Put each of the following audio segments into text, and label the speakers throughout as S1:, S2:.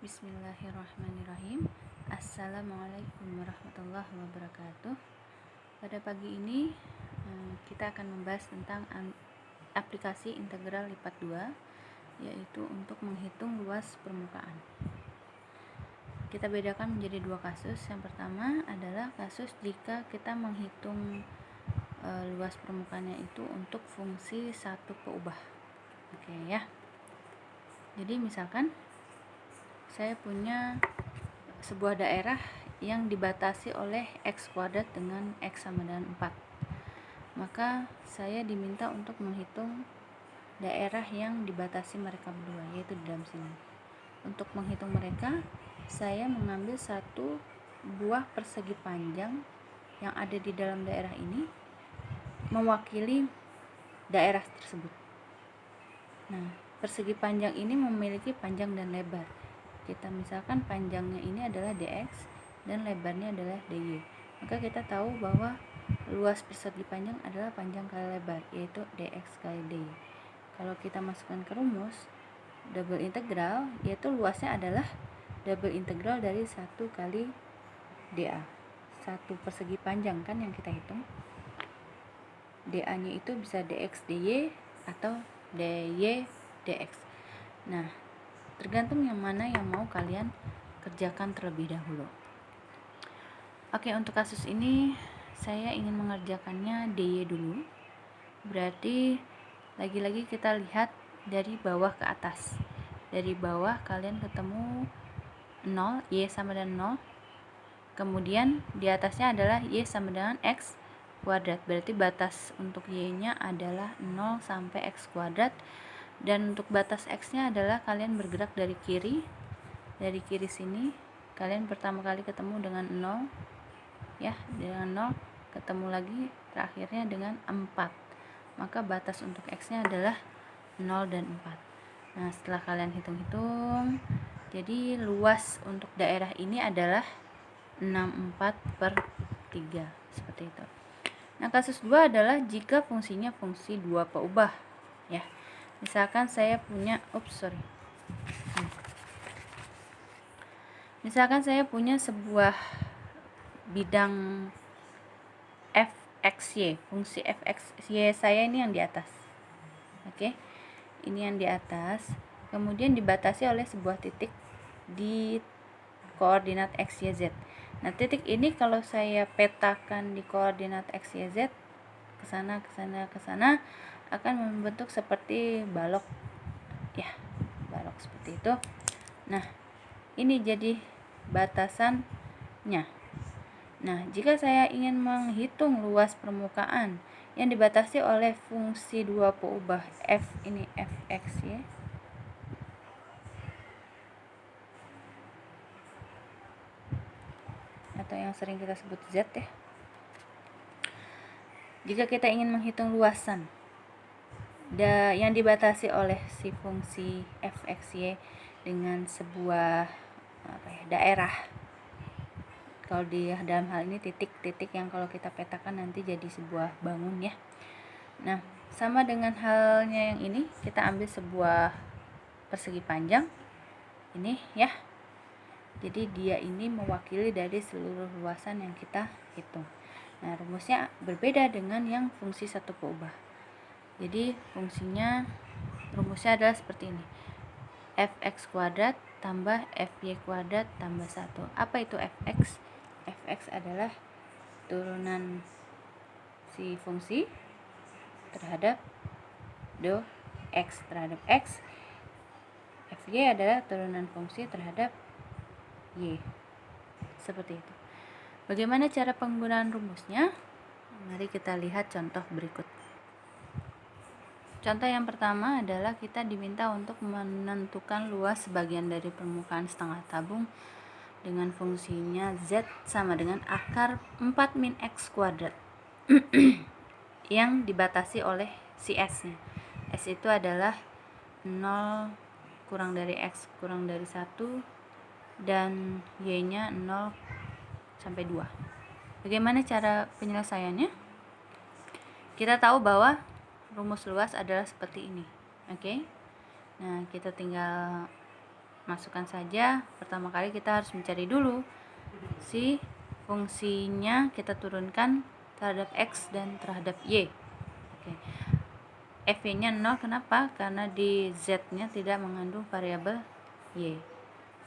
S1: Bismillahirrahmanirrahim. Assalamualaikum warahmatullahi wabarakatuh. Pada pagi ini kita akan membahas tentang aplikasi integral lipat 2, yaitu untuk menghitung luas permukaan. Kita bedakan menjadi dua kasus. Yang pertama adalah kasus jika kita menghitung luas permukaannya itu untuk fungsi satu peubah. Oke ya. Jadi misalkan saya punya sebuah daerah yang dibatasi oleh X kuadrat dengan X sama dengan 4. Maka saya diminta untuk menghitung daerah yang dibatasi mereka berdua, yaitu di dalam sini. Untuk menghitung mereka, saya mengambil satu buah persegi panjang yang ada di dalam daerah ini mewakili daerah tersebut. Nah, persegi panjang ini memiliki panjang dan lebar. Kita misalkan panjangnya ini adalah dx dan lebarnya adalah dy. Maka kita tahu bahwa luas persegi panjang adalah panjang kali lebar, yaitu dx kali dy. Kalau kita masukkan ke rumus double integral, yaitu luasnya adalah double integral dari 1 kali dA. Satu persegi panjang kan yang kita hitung. dA nya itu bisa dx dy atau dy dx. Nah, tergantung yang mana yang mau kalian kerjakan terlebih dahulu. Oke, untuk kasus ini saya ingin mengerjakannya dy dulu. Berarti lagi-lagi kita lihat dari bawah ke atas. Dari bawah kalian ketemu 0, y sama dengan 0. Kemudian di atasnya adalah y sama dengan x kuadrat. Berarti batas untuk y-nya adalah 0 sampai x kuadrat. Dan untuk batas x-nya adalah kalian bergerak dari kiri. Dari kiri sini kalian pertama kali ketemu dengan 0 ya, dengan 0 ketemu lagi terakhirnya dengan 4. Maka batas untuk x-nya adalah 0 dan 4. Nah, setelah kalian hitung-hitung, jadi luas untuk daerah ini adalah 64/3 seperti itu. Nah, kasus 2 adalah jika fungsinya fungsi dua peubah ya. Misalkan saya punya Misalkan saya punya sebuah bidang fxy, fungsi fxy saya ini yang di atas. Oke. Ini yang di atas, kemudian dibatasi oleh sebuah titik di koordinat x, y, z. Nah, titik ini kalau saya petakan di koordinat x, y, z ke sana akan membentuk seperti balok ya, balok seperti itu. Nah, ini jadi batasannya. Nah, jika saya ingin menghitung luas permukaan yang dibatasi oleh fungsi dua peubah f ini fxy atau yang sering kita sebut z ya. Jika kita ingin menghitung luasan yang dibatasi oleh si fungsi fxy dengan sebuah daerah, kalau di dalam hal ini titik-titik yang kalau kita petakan nanti jadi sebuah bangun ya. Nah, sama dengan halnya yang ini, kita ambil sebuah persegi panjang ini ya. Jadi dia ini mewakili dari seluruh luasan yang kita hitung. Nah, rumusnya berbeda dengan yang fungsi satu peubah. Jadi rumusnya adalah seperti ini. Fx kuadrat tambah Fy kuadrat tambah 1. Apa itu Fx? Fx adalah turunan si fungsi terhadap do x terhadap x. Fy adalah turunan fungsi terhadap y. Seperti itu. Bagaimana cara penggunaan rumusnya? Mari kita lihat contoh berikut. Contoh yang pertama adalah kita diminta untuk menentukan luas sebagian dari permukaan setengah tabung dengan fungsinya z sama dengan akar 4 min x kuadrat yang dibatasi oleh si s-nya. S itu adalah 0 kurang dari x kurang dari 1 dan y-nya 0 sampai 2. Bagaimana cara penyelesaiannya? Kita tahu bahwa rumus luas adalah seperti ini. Oke. Nah, kita tinggal masukkan saja. Pertama kali kita harus mencari dulu si fungsinya, kita turunkan terhadap X dan terhadap Y. Oke. FY-nya 0, kenapa? Karena di Z-nya tidak mengandung variabel Y.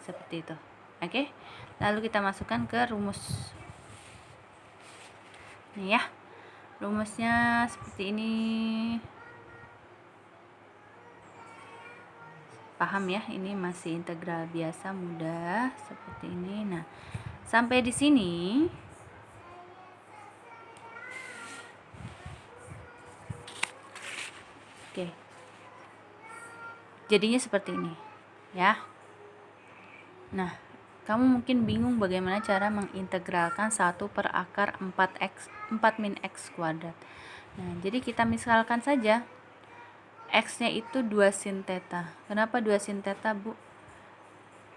S1: Seperti itu. Oke. Lalu kita masukkan ke rumus. Nih ya. Rumusnya seperti ini. Paham ya? Ini masih integral biasa, mudah seperti ini. Nah, sampai di sini oke. Jadinya seperti ini, ya. Nah, kamu mungkin bingung bagaimana cara mengintegralkan 1 per akar 4 min X kuadrat. Nah, jadi kita misalkan saja X-nya itu 2 sin theta. Kenapa 2 sin theta, Bu?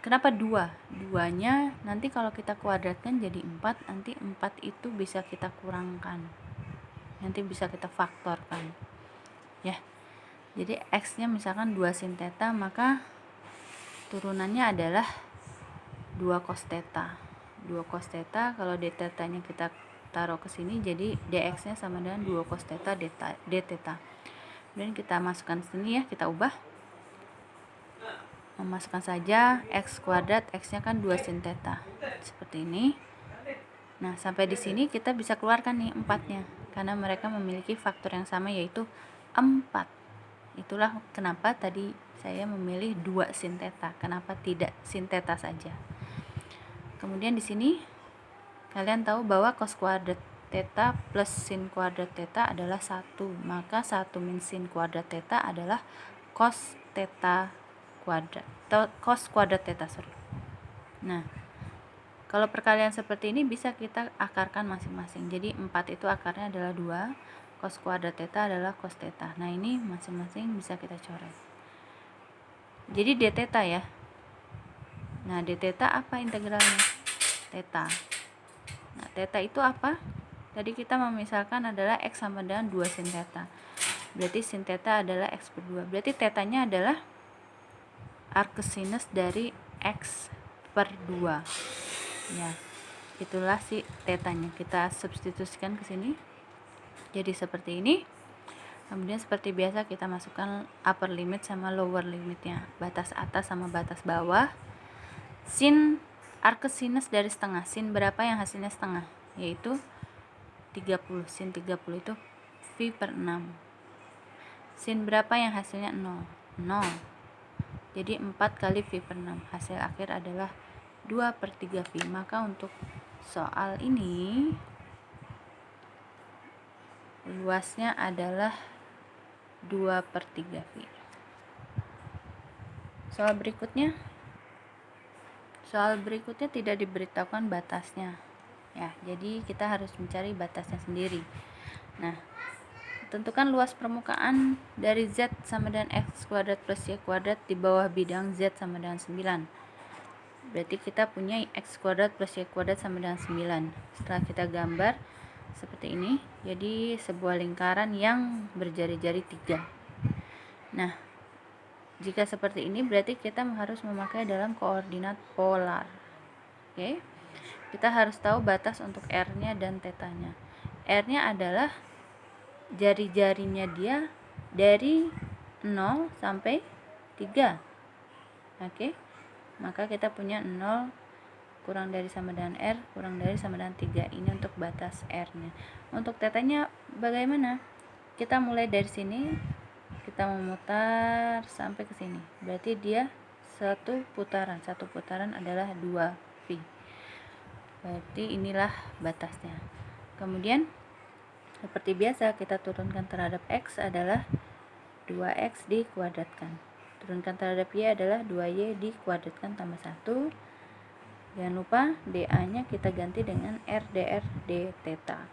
S1: Kenapa 2? 2-nya nanti kalau kita kuadratkan jadi 4, nanti 4 itu bisa kita kurangkan. Nanti bisa kita faktorkan. Ya. Jadi X-nya misalkan 2 sin theta, maka turunannya adalah 2 cos theta. 2 cos theta, kalau d theta-nya kita taruh ke sini, jadi dx-nya sama dengan 2 cos theta d theta. Kemudian kita masukkan sini ya, kita ubah. Memasukkan saja X kuadrat, X-nya kan 2 sin theta. Seperti ini. Nah, sampai di sini kita bisa keluarkan nih 4-nya. Karena mereka memiliki faktor yang sama, yaitu 4. Itulah kenapa tadi saya memilih 2 sin theta. Kenapa tidak sin theta saja? Kemudian di sini kalian tahu bahwa cos kuadrat theta plus sin kuadrat theta adalah 1. Maka 1 min sin kuadrat theta adalah cos theta kuadrat. Cos kuadrat theta, sorry. Nah, kalau perkalian seperti ini bisa kita akarkan masing-masing. Jadi 4 itu akarnya adalah 2. Cos kuadrat theta adalah cos theta. Nah, ini masing-masing bisa kita coret. Jadi d theta ya. Nah, d theta apa integralnya? Theta. Nah, theta itu apa? Tadi kita memisahkan adalah X sama dengan 2 sin theta. Berarti sin theta adalah X per 2. Berarti tetanya adalah arcsinus dari X per 2. Ya, itulah si tetanya. Kita substitusikan ke sini. Jadi seperti ini. Kemudian seperti biasa kita masukkan upper limit sama lower limitnya. Batas atas sama batas bawah. Sin arcsinus dari setengah. Sin berapa yang hasilnya setengah? Yaitu 30. Sin 30 itu V per 6. Sin berapa yang hasilnya 0? 0. Jadi 4 kali V per 6. Hasil akhir adalah 2 per 3 V. Maka untuk soal ini luasnya adalah 2 per 3 V. Soal berikutnya tidak diberitahukan batasnya. Ya, jadi kita harus mencari batasnya sendiri. Nah, tentukan luas permukaan dari Z sama dengan X kuadrat plus Y kuadrat di bawah bidang Z sama dengan 9. Berarti kita punya X kuadrat plus Y kuadrat sama dengan 9. Setelah kita gambar seperti ini, jadi sebuah lingkaran yang berjari-jari 3. Nah, jika seperti ini berarti kita harus memakai dalam koordinat polar. Oke. Kita harus tahu batas untuk R-nya dan θ-nya. R-nya adalah jari-jarinya dia dari 0 sampai 3. Oke. Maka kita punya 0 kurang dari sama dengan R kurang dari sama dengan 3. Ini untuk batas R-nya. Untuk θ-nya bagaimana? Kita mulai dari sini, kita memutar sampai ke sini. Berarti dia satu putaran. Satu putaran adalah 2 V. Berarti inilah batasnya. Kemudian seperti biasa kita turunkan terhadap X adalah 2X dikuadratkan. Turunkan terhadap Y adalah 2Y dikuadratkan tambah 1. Jangan lupa dA-nya kita ganti dengan R dr d theta.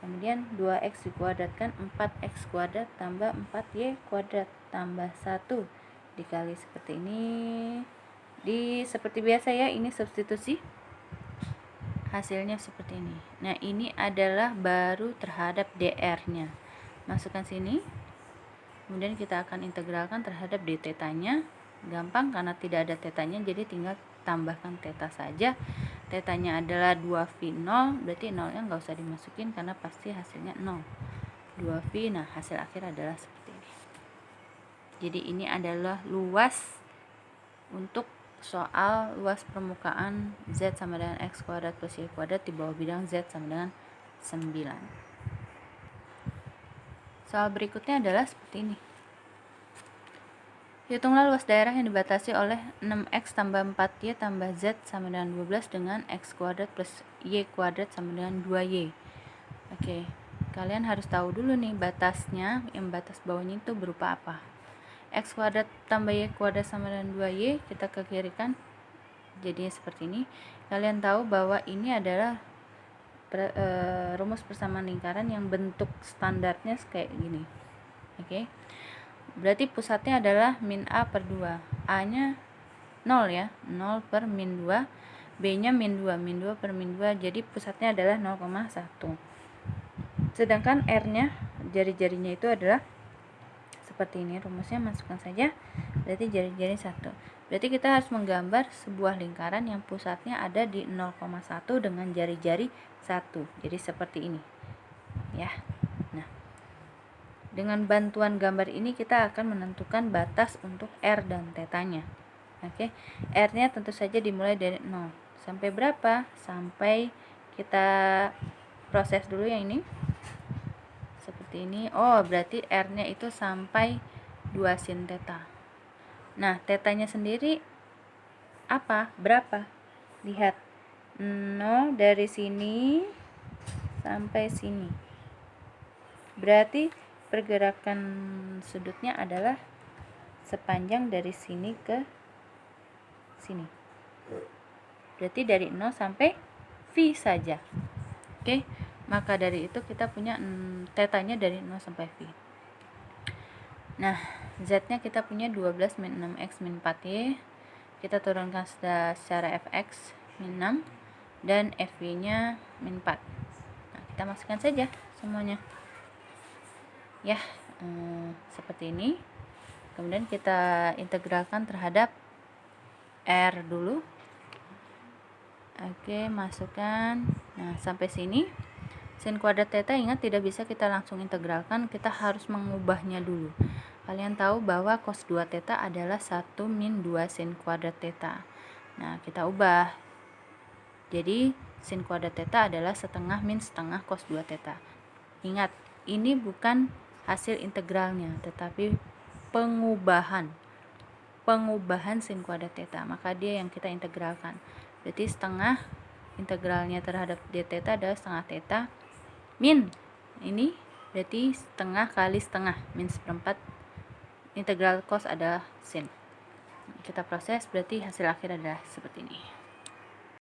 S1: Kemudian 2X dikuadratkan 4X kuadrat tambah 4Y kuadrat tambah 1 dikali seperti ini. Seperti biasa ya, ini substitusi. Hasilnya seperti ini. Nah, ini adalah baru terhadap dr-nya. Masukkan sini. Kemudian kita akan integralkan terhadap d theta-nya. gampang karena tidak ada tetanya, jadi tinggal tambahkan teta saja. Tetanya adalah 2V 0, berarti 0-nya nggak usah dimasukin karena pasti hasilnya 0. 2V, nah hasil akhir adalah seperti ini. Jadi ini adalah luas untuk soal luas permukaan Z sama dengan X kuadrat plus Y kuadrat di bawah bidang Z sama dengan 9. Soal berikutnya adalah seperti ini. Hitunglah luas daerah yang dibatasi oleh 6X tambah 4Y tambah Z sama dengan 12 dengan X kuadrat plus Y kuadrat sama dengan 2Y. Oke, kalian harus tahu dulu nih batasnya, yang batas bawahnya itu berupa apa. X kuadrat tambah Y kuadrat sama dengan 2Y, kita ke kiri kan, jadinya seperti ini. Kalian tahu bahwa ini adalah rumus persamaan lingkaran yang bentuk standarnya kayak gini. Oke, berarti pusatnya adalah min A per 2. A nya 0 ya, 0 per min 2. B nya min 2, min 2 per min 2, jadi pusatnya adalah 0,1. Sedangkan R nya, jari-jarinya itu adalah seperti ini. Rumusnya masukkan saja, berarti jari-jari 1. Berarti kita harus menggambar sebuah lingkaran yang pusatnya ada di 0,1 dengan jari-jari 1. Jadi seperti ini ya. Nah, dengan bantuan gambar ini kita akan menentukan batas untuk R dan tetanya. Oke, R-nya tentu saja dimulai dari 0. Sampai berapa? Sampai kita proses dulu yang ini. Seperti ini. Oh, berarti R-nya itu sampai 2 sin theta. Nah, tetanya sendiri apa? Berapa? Lihat. 0 dari sini sampai sini. Berarti pergerakan sudutnya adalah sepanjang dari sini ke sini. Berarti dari 0 sampai V saja. Oke, maka dari itu kita punya tetanya dari 0 sampai V. Nah, Z-nya kita punya 12 min 6X min 4Y. Kita turunkan secara Fx min 6 dan Fy-nya min 4. Nah, kita masukkan saja semuanya. Ya, seperti ini. Kemudian kita integralkan terhadap R dulu. Oke, masukkan. Nah, sampai sini. Sin kuadrat theta ingat tidak bisa kita langsung integralkan, kita harus mengubahnya dulu. Kalian tahu bahwa cos 2 theta adalah 1 min 2 sin kuadrat theta. Nah, kita ubah. Jadi, sin kuadrat theta adalah setengah min setengah cos 2 theta. Ingat, ini bukan hasil integralnya, tetapi pengubahan sin kuadrat theta. Maka dia yang kita integralkan. Berarti setengah integralnya terhadap d theta adalah setengah theta min ini, berarti setengah kali setengah min seperempat. Integral cos adalah sin. Kita proses, berarti hasil akhir adalah seperti ini.